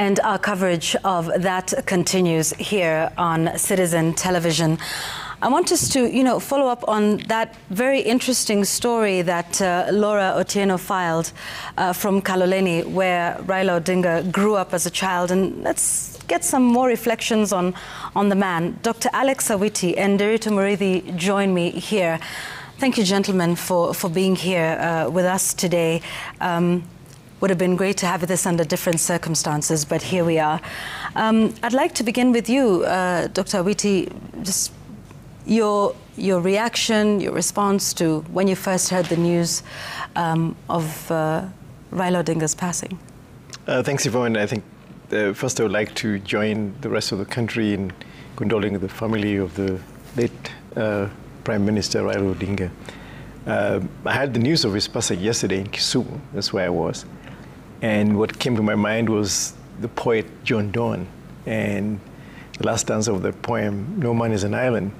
And our coverage of that continues here on Citizen Television. I want us to, follow up on that very interesting story that Laura Otieno filed from Kaloleni, where Raila Odinga grew up as a child. And let's get some more reflections on the man. Dr. Alex Awiti and Nderitu Murithi join me here. Thank you, gentlemen, for being here with us today. Would have been great to have this under different circumstances, but here we are. I'd like to begin with you, Dr. Awiti. Just your reaction, your response to when you first heard the news of Raila Odinga's passing. Thanks, Yvonne. I think first I would like to join the rest of the country in condoling with the family of the late Prime Minister Raila Odinga. I had the news of his passing yesterday in Kisumu. That's where I was. And what came to my mind was the poet John Donne and the last stanza of the poem, No Man is an Island,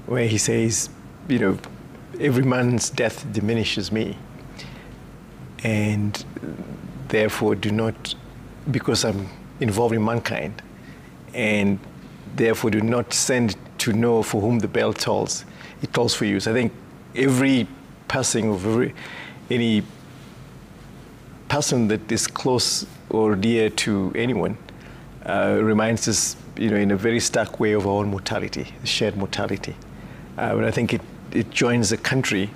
where he says, every man's death diminishes me. And therefore do not, because I'm involved in mankind, and therefore do not send to know for whom the bell tolls. It tolls for you. So I think every passing of any person that is close or dear to anyone reminds us, in a very stark way of our own mortality, shared mortality. But I think it joins the country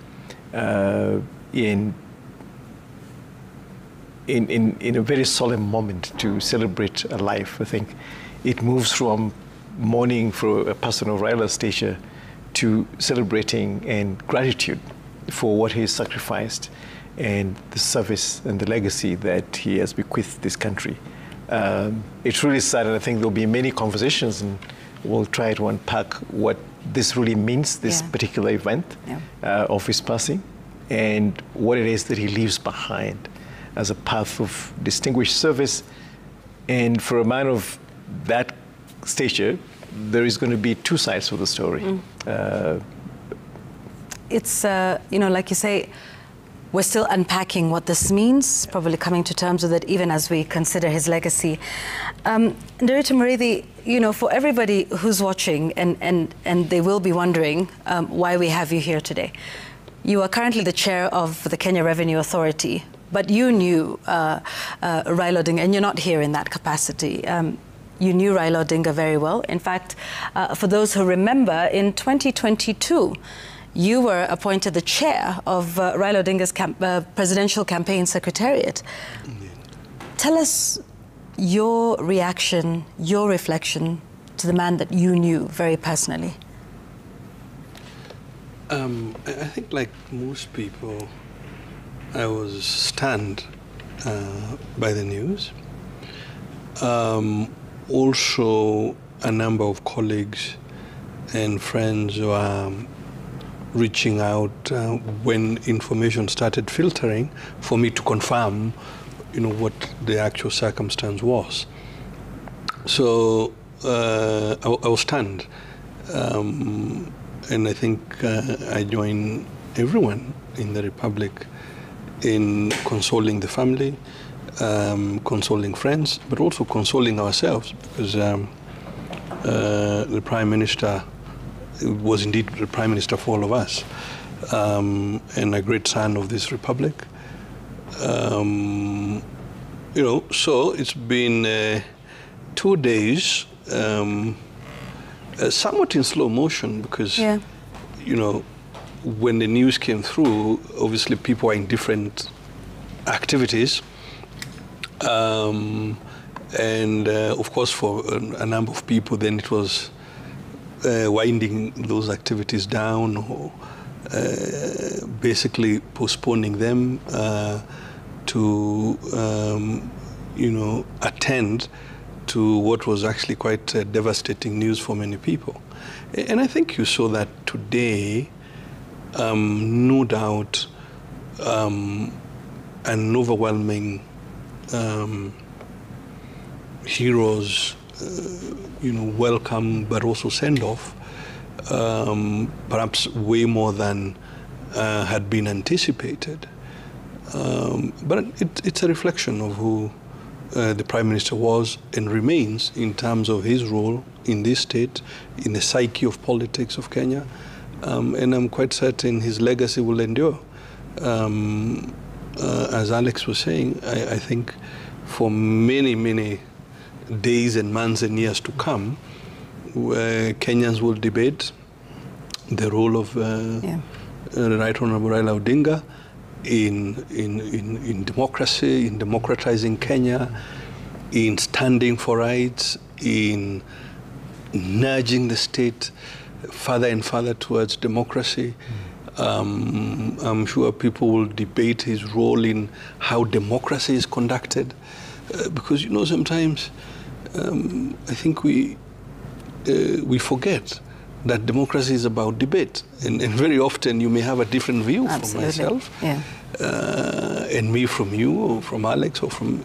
in a very solemn moment to celebrate a life. I think it moves from mourning for a person of Raila's stature to celebrating and gratitude for what he sacrificed and the service and the legacy that he has bequeathed this country. It's really sad, and I think there'll be many conversations, and we'll try to unpack what this really means, this particular event of his passing, and what it is that he leaves behind as a path of distinguished service. And for a man of that stature, there is going to be two sides of the story. It's, like you say, we're still unpacking what this means, probably coming to terms with it even as we consider his legacy. Nderitu Murithi, for everybody who's watching, and they will be wondering why we have you here today. You are currently the chair of the Kenya Revenue Authority, but you knew Raila Odinga, and you're not here in that capacity. You knew Raila Odinga very well. In fact, for those who remember, in 2022, you were appointed the chair of Raila Odinga's presidential campaign secretariat. Indeed. Tell us your reaction, your reflection to the man that you knew very personally. I think, like most people, I was stunned by the news. Also, a number of colleagues and friends were reaching out when information started filtering for me to confirm, what the actual circumstance was. So I was stunned, and I think I join everyone in the Republic in consoling the family, consoling friends, but also consoling ourselves, because the Prime Minister was indeed the Prime Minister for all of us, and a great son of this Republic. So it's been 2 days, somewhat in slow motion, because, when the news came through, obviously people are in different activities. And of course, for a number of people, then it was winding those activities down, or basically postponing them to, attend to what was actually quite devastating news for many people. And I think you saw that today, no doubt, an overwhelming heroes, welcome, but also send-off, perhaps way more than had been anticipated. But it's a reflection of who the Prime Minister was and remains in terms of his role in this state, in the psyche of politics of Kenya. And I'm quite certain his legacy will endure. As Alex was saying, I think for many, many days and months and years to come, Kenyans will debate the role of Right Honorable Raila Odinga in democracy, in democratizing Kenya, in standing for rights, in nudging the state further and further towards democracy. I'm sure people will debate his role in how democracy is conducted, because sometimes I think we forget that democracy is about debate, and very often you may have a different view from myself, and me from you, or from Alex, or from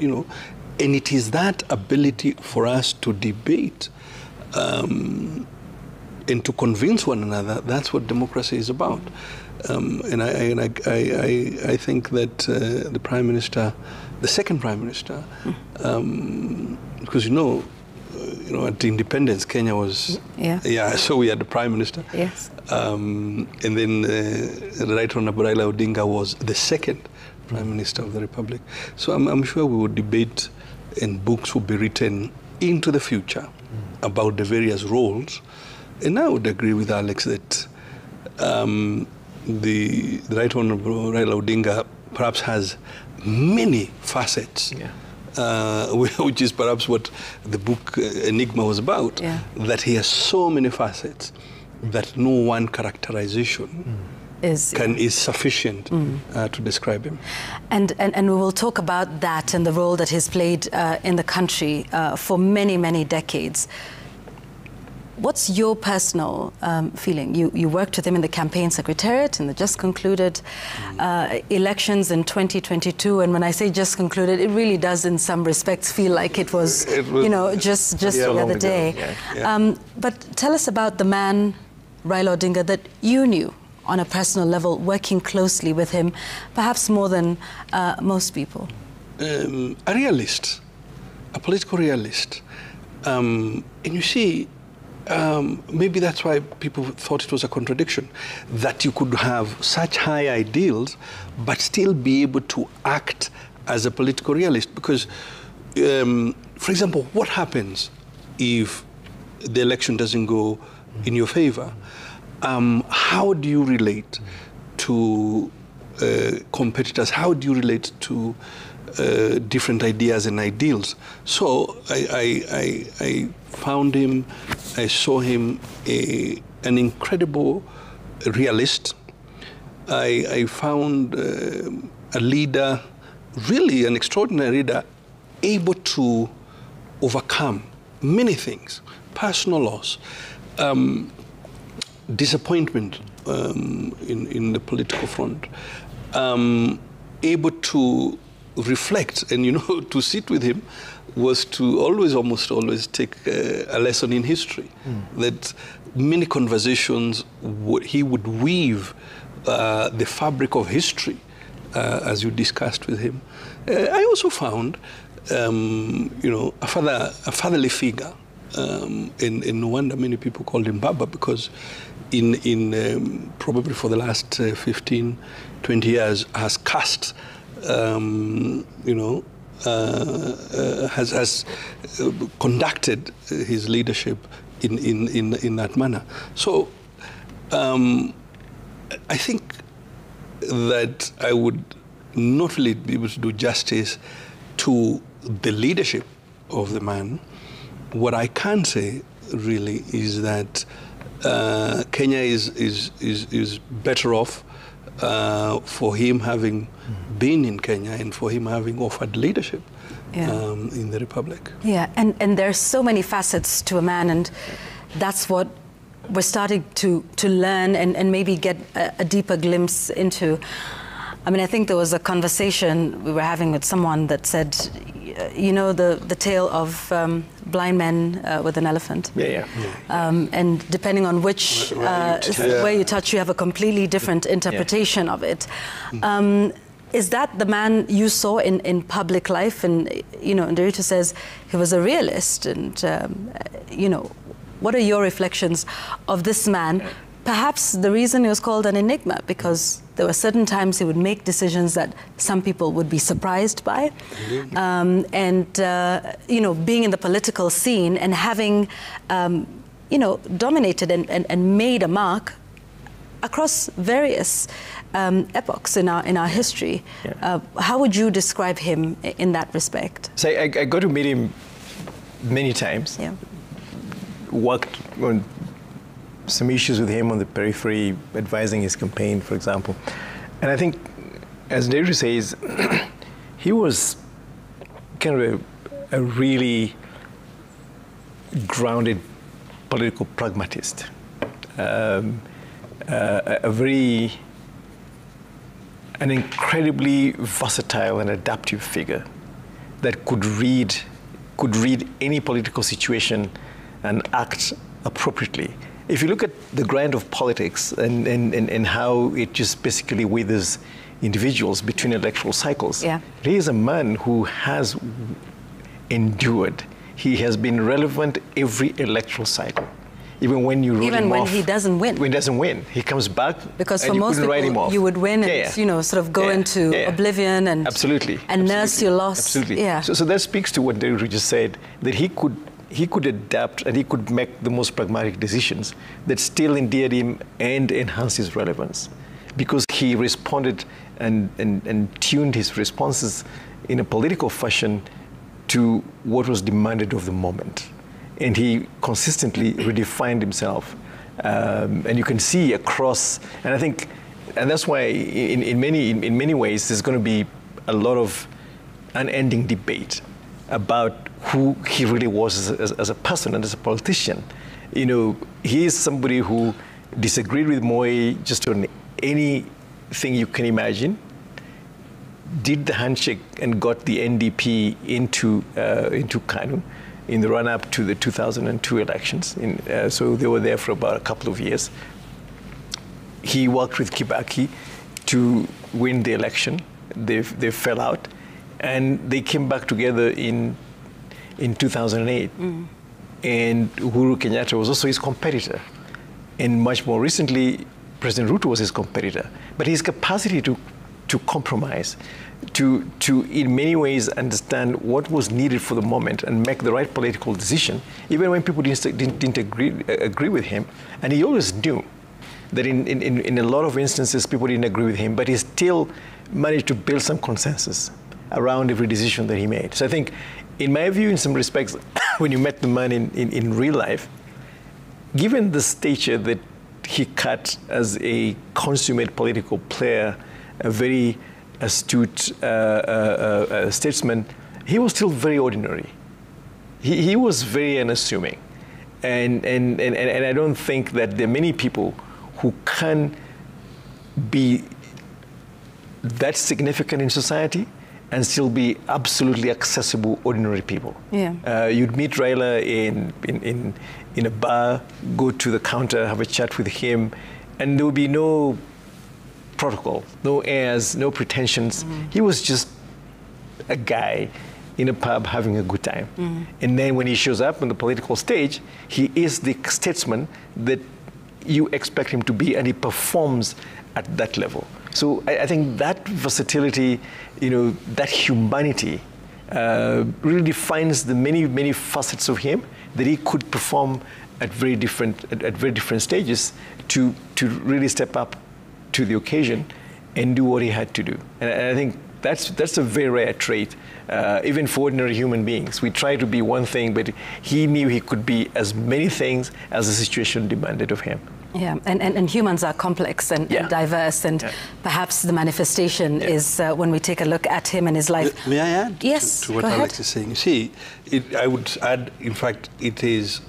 and it is that ability for us to debate and to convince one another. That's what democracy is about. And I think that the Prime Minister, the second Prime Minister, because at the independence, Kenya was so we had the Prime Minister, and then the Right Honorable Raila Odinga was the second Prime Minister of the Republic. So I'm sure we would debate, and books will be written into the future about the various roles. And I would agree with Alex that the Right Honorable Raila Odinga perhaps has many facets, which is perhaps what the book Enigma was about, that he has so many facets that no one characterization is sufficient to describe him. And we will talk about that and the role that he's played in the country for many, many decades. What's your personal feeling? You worked with him in the campaign secretariat in the just concluded elections in 2022, and when I say just concluded, it really does in some respects feel like it was just the other day. But tell us about the man, Raila Odinga, that you knew on a personal level, working closely with him, perhaps more than most people. A realist, a political realist. And you see, maybe that's why people thought it was a contradiction, that you could have such high ideals but still be able to act as a political realist. Because, for example, what happens if the election doesn't go in your favor? How do you relate to competitors? How do you relate to different ideas and ideals? So I found him, I saw him an incredible realist. I found a leader, really an extraordinary leader, able to overcome many things, personal loss, disappointment in the political front, able to reflect, and to sit with him was to almost always take a lesson in history. That many conversations he would weave the fabric of history as you discussed with him. I also found a fatherly figure, and no wonder many people called him Baba, because in probably for the last 15, 20 years has cast has conducted his leadership in that manner. So I think that I would not really be able to do justice to the leadership of the man. What I can say really is that Kenya is better off for him having been in Kenya and for him having offered leadership in the Republic. Yeah, and there's so many facets to a man, and that's what we're starting to learn and maybe get a deeper glimpse into. I mean, I think there was a conversation we were having with someone that said, the tale of blind men with an elephant. And depending on which way you touch, you have a completely different interpretation of it. Is that the man you saw in public life? And, you know, Nderitu says he was a realist. And, you know, what are your reflections of this man? Perhaps the reason he was called an enigma, because there were certain times he would make decisions that some people would be surprised by. You know, being in the political scene and having, you know, dominated and made a mark across various epochs in our history. Yeah. How would you describe him in that respect? So I got to meet him many times. Yeah. Worked on some issues with him on the periphery, advising his campaign, for example. And I think, as Nderitu says, he was kind of a really grounded political pragmatist. An incredibly versatile and adaptive figure that could read any political situation and act appropriately. If you look at the grind of politics and how it just basically withers individuals between electoral cycles, yeah. He is a man who has endured. He has been relevant every electoral cycle. Even when you wrote him off. Even when he doesn't win. When he doesn't win. He comes back because and for you most couldn't write him people, off. you would win and, yeah. you know, sort of go into oblivion and... Absolutely. And nurse your loss. Absolutely. Yeah. So that speaks to what Nderitu just said, that he could adapt and he could make the most pragmatic decisions that still endeared him and enhanced his relevance, because he responded and tuned his responses in a political fashion to what was demanded of the moment. And he consistently redefined himself. And you can see across, and I think, and that's why in many ways there's going to be a lot of unending debate about who he really was as a person and as a politician. You know, he is somebody who disagreed with Moi just on anything you can imagine, did the handshake and got the NDP into Kanu in the run-up to the 2002 elections. So they were there for about a couple of years. He worked with Kibaki to win the election. They fell out, and they came back together in 2008. And Uhuru Kenyatta was also his competitor. And much more recently, President Ruto was his competitor. But his capacity to compromise, to in many ways understand what was needed for the moment and make the right political decision, even when people didn't agree with him. And he always knew that in a lot of instances people didn't agree with him, but he still managed to build some consensus around every decision that he made. So I think, in my view, in some respects, when you met the man in real life, given the stature that he cut as a consummate political player, a very astute statesman, he was still very ordinary. He was very unassuming. And I don't think that there are many people who can be that significant in society and still be absolutely accessible, ordinary people. Yeah. You'd meet Raila in a bar, go to the counter, have a chat with him, and there would be no protocol, no airs, no pretensions. He was just a guy in a pub having a good time. And then when he shows up on the political stage, he is the statesman that you expect him to be, and he performs at that level. So I think that versatility, you know, that humanity really defines the many facets of him that he could perform at very different stages to really step up to the occasion and do what he had to do. And I think that's a very rare trait, even for ordinary human beings. We try to be one thing, but he knew he could be as many things as the situation demanded of him. Yeah, and humans are complex and diverse, and perhaps the manifestation is when we take a look at him and his life. May I add to what Alex is saying? See, I would add, in fact, it's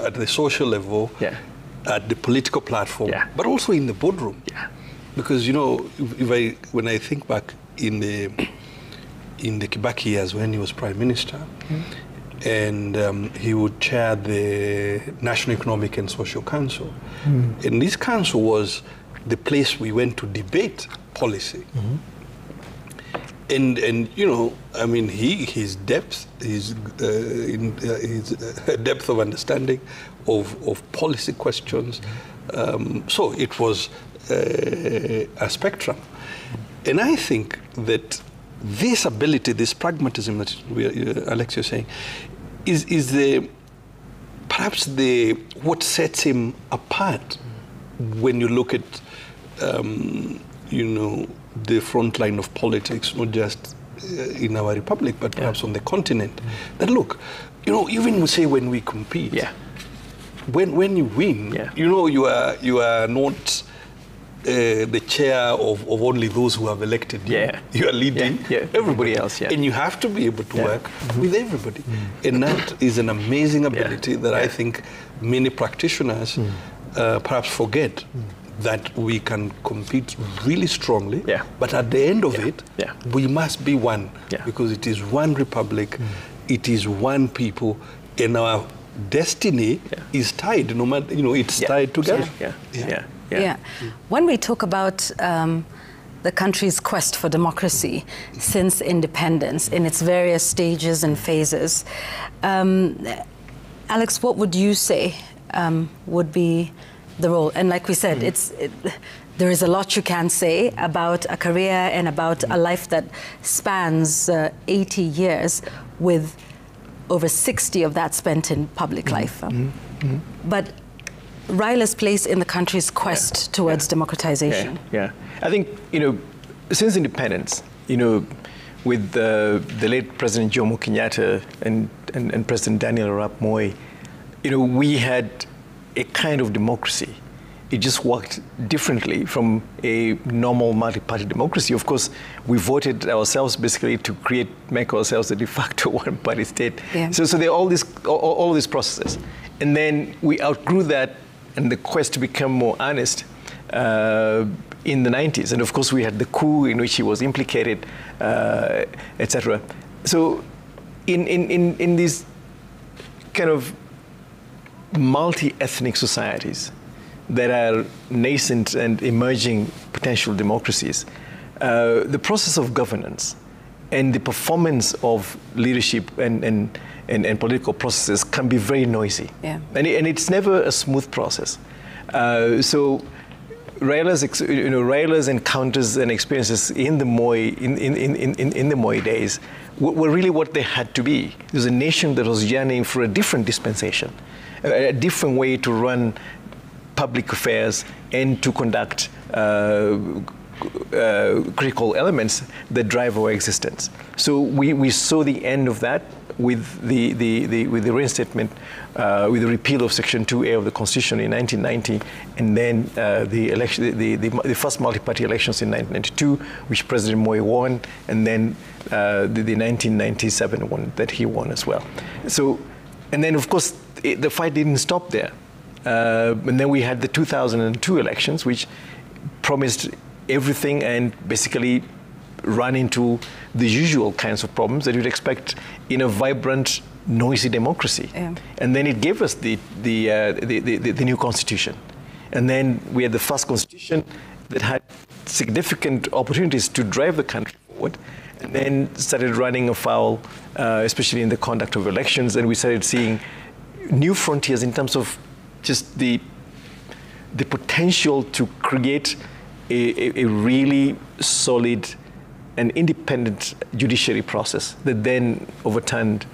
at the social level, at the political platform, but also in the boardroom. Yeah. Because, you know, when I think back in the Kibaki years when he was Prime Minister, and he would chair the National Economic and Social Council. And this council was the place we went to debate policy. And you know, I mean, his depth, his depth of understanding of policy questions. So it was a spectrum. And I think that this ability, this pragmatism that Alex, you're saying, is perhaps what sets him apart when you look at, you know, the front line of politics, not just in our republic, but perhaps on the continent. That look, you know, even say when we compete, when you win, you know, you are not the chair of only those who have elected you. You are leading everybody else. And you have to be able to work with everybody. And that is an amazing ability that I think many practitioners perhaps forget. That we can compete really strongly, but at the end of it, we must be one, because it is one republic, it is one people, and our destiny is tied. No matter, you know, it's tied together. When we talk about the country's quest for democracy since independence in its various stages and phases, Alex, what would you say would be the role? And like we said, there is a lot you can say about a career and about a life that spans 80 years, with over 60 of that spent in public life. But Raila's place in the country's quest towards democratization. I think, you know, since independence, you know, with the late President Jomo Kenyatta and President Daniel Arap Moi, you know, we had a kind of democracy. It just worked differently from a normal multi-party democracy. Of course, we voted ourselves basically to make ourselves a de facto one-party state. So there are all these processes. And then we outgrew that, and the quest to become more honest in the 90s. And of course, we had the coup in which he was implicated, etc. So in these kind of multi-ethnic societies that are nascent and emerging potential democracies, the process of governance and the performance of leadership and political processes can be very noisy. And it's never a smooth process. So Raila's encounters and experiences in the Moi in the Moi days were really what they had to be. It was a nation that was yearning for a different dispensation, a different way to run public affairs and to conduct critical elements that drive our existence. So we saw the end of that with the reinstatement, with the repeal of Section 2A of the Constitution in 1990, and then the first multi-party elections in 1992, which President Moi won, and then the 1997 one that he won as well. So, and then of course the fight didn't stop there. And then we had the 2002 elections, which promised everything and basically run into the usual kinds of problems that you'd expect in a vibrant, noisy democracy. And then it gave us the new constitution. And then we had the first constitution that had significant opportunities to drive the country forward, and then started running afoul, especially in the conduct of elections, and we started seeing new frontiers in terms of just the potential to create a really solid and independent judiciary process that then overturned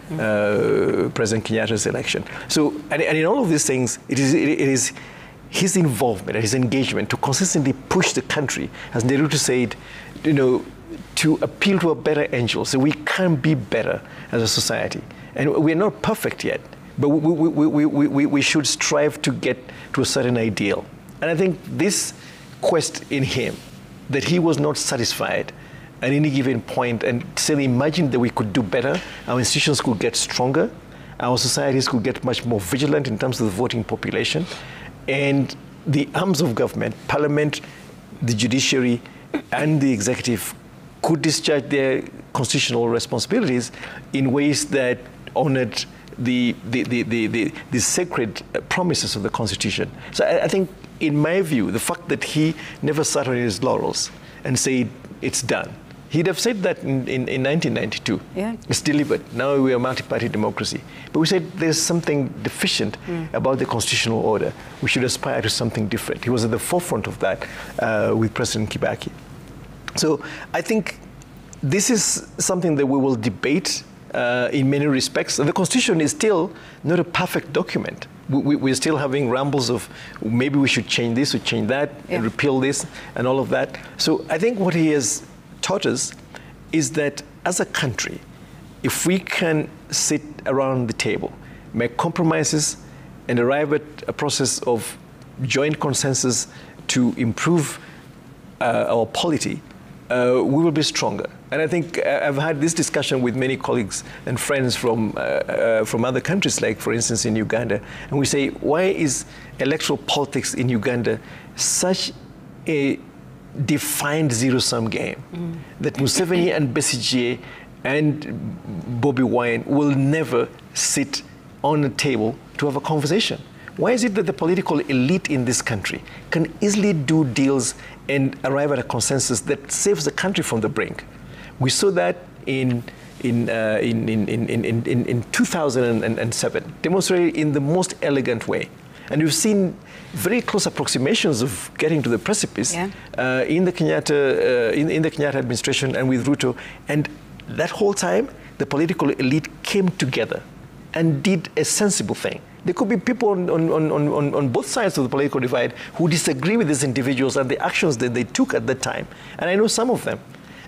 President Kenyatta's election. So, and in all of these things, it is his involvement and his engagement to consistently push the country, as Neruda said, you know, to appeal to a better angel. So we can be better as a society. And we're not perfect yet, but we should strive to get to a certain ideal. And I think this quest in him, that he was not satisfied at any given point and still imagined that we could do better, our institutions could get stronger, our societies could get much more vigilant in terms of the voting population, and the arms of government, parliament, the judiciary, and the executive could discharge their constitutional responsibilities in ways that honored the sacred promises of the Constitution. So I think, in my view, the fact that he never sat on his laurels and said, it's done. He'd have said that in 1992. Yeah. It's delivered. Now we are a multi-party democracy. But we said there's something deficient about the constitutional order. We should aspire to something different. He was at the forefront of that with President Kibaki. So I think this is something that we will debate in many respects. And the Constitution is still not a perfect document. We're still having rambles of maybe we should change this or change that, and repeal this and all of that. So I think what he has taught us is that as a country, if we can sit around the table, make compromises, and arrive at a process of joint consensus to improve our polity, we will be stronger. And I think I've had this discussion with many colleagues and friends from other countries, like, for instance, in Uganda. And we say, why is electoral politics in Uganda such a defined zero-sum game that Museveni and Besigye and Bobi Wine will never sit on a table to have a conversation? Why is it that the political elite in this country can easily do deals and arrive at a consensus that saves the country from the brink? We saw that in 2007, demonstrated in the most elegant way. And we've seen very close approximations of getting to the precipice in the Kenyatta administration and with Ruto. And that whole time, the political elite came together and did a sensible thing. There could be people on both sides of the political divide who disagree with these individuals and the actions that they took at that time. And I know some of them.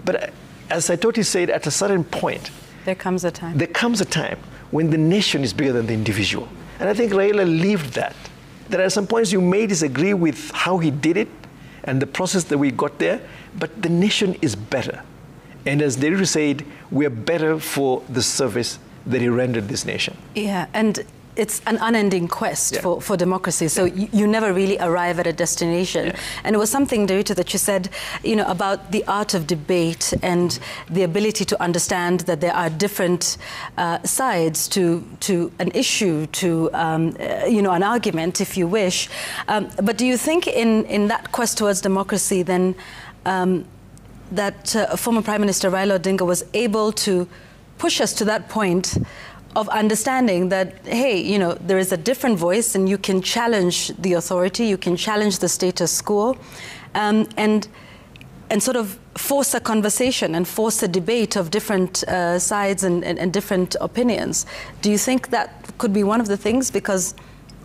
But as Saitoti said, at a certain point, there comes a time. There comes a time when the nation is bigger than the individual. And I think Raila lived that. There are some points you may disagree with how he did it and the process that we got there, but the nation is better. And as Nehru said, we are better for the service that he rendered this nation. Yeah, and it's an unending quest for democracy. So you never really arrive at a destination. And it was something, Dorito, that you said, about the art of debate and the ability to understand that there are different sides to an issue, to an argument, if you wish. But do you think in that quest towards democracy, then that former Prime Minister Raila Odinga was able to push us to that point of understanding that, hey, there is a different voice and you can challenge the authority, you can challenge the status quo, and sort of force a conversation and force a debate of different sides and different opinions. Do you think that could be one of the things? Because,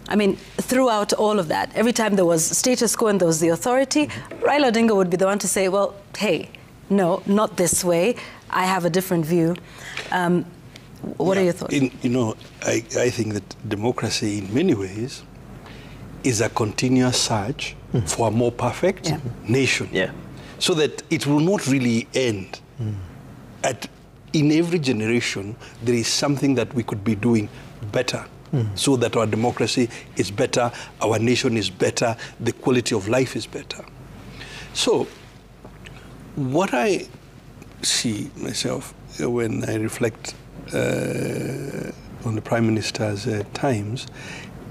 I mean, throughout all of that, every time there was status quo and there was the authority, Raila Odinga would be the one to say, well, hey, no, not this way. I have a different view. What are your thoughts? I think that democracy in many ways is a continuous search for a more perfect nation. So that it will not really end. In every generation, there is something that we could be doing better so that our democracy is better, our nation is better, the quality of life is better. So what I see myself when I reflect on the Prime Minister's times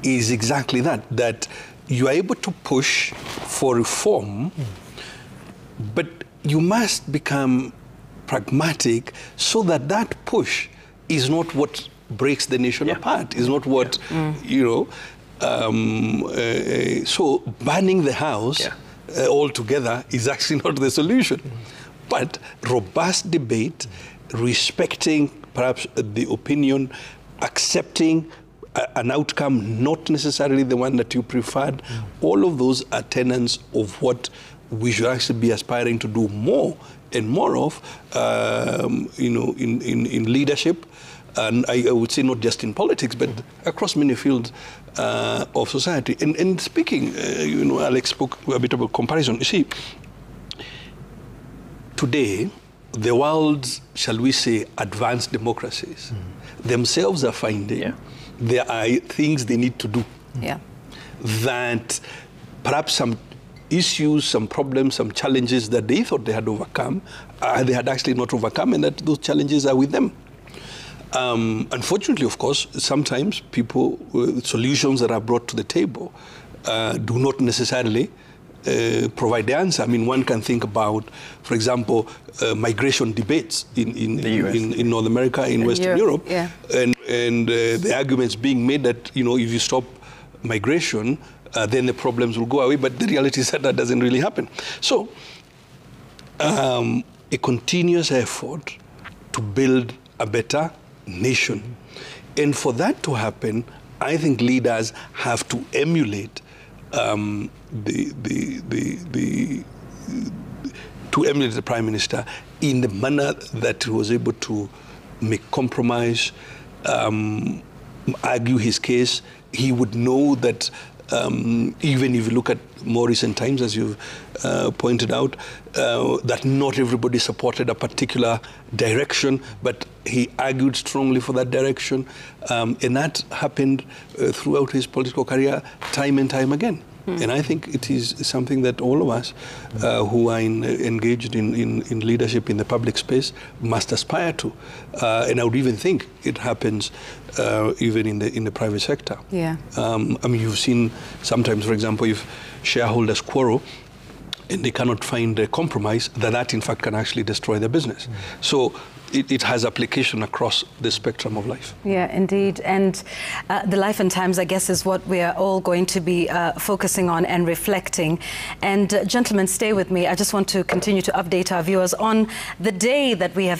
is exactly that you are able to push for reform, but you must become pragmatic so that push is not what breaks the nation apart, is not what, so banning the house altogether is actually not the solution. But robust debate, respecting perhaps the opinion, accepting an outcome, not necessarily the one that you preferred, all of those are tenets of what we should actually be aspiring to do more and more of, in leadership. And I would say not just in politics, but across many fields of society. And speaking, Alex spoke a bit about comparison. You see, today, the world's, shall we say, advanced democracies themselves are finding there are things they need to do. That perhaps some issues, some problems, some challenges that they thought they had overcome, they had actually not overcome, and that those challenges are with them. Unfortunately, of course, sometimes people, solutions that are brought to the table do not necessarily provide the answer. I mean, one can think about, for example, migration debates in North America, in Western Europe, and the arguments being made that, you know, if you stop migration, then the problems will go away. But the reality is that that doesn't really happen. So, a continuous effort to build a better nation. And for that to happen, I think leaders have to emulate the Prime Minister in the manner that he was able to make compromise, argue his case. He would know that even if you look at more recent times, as you've pointed out, that not everybody supported a particular direction, but he argued strongly for that direction. And that happened throughout his political career time and time again. And I think it is something that all of us who are engaged in leadership in the public space must aspire to. And I would even think it happens even in the private sector. Yeah. I mean, you've seen sometimes, for example, if shareholders quarrel and they cannot find a compromise, that in fact can actually destroy their business. So it has application across the spectrum of life. Yeah, indeed. And the life and times, I guess, is what we are all going to be focusing on and reflecting. And gentlemen, stay with me. I just want to continue to update our viewers on the day that we have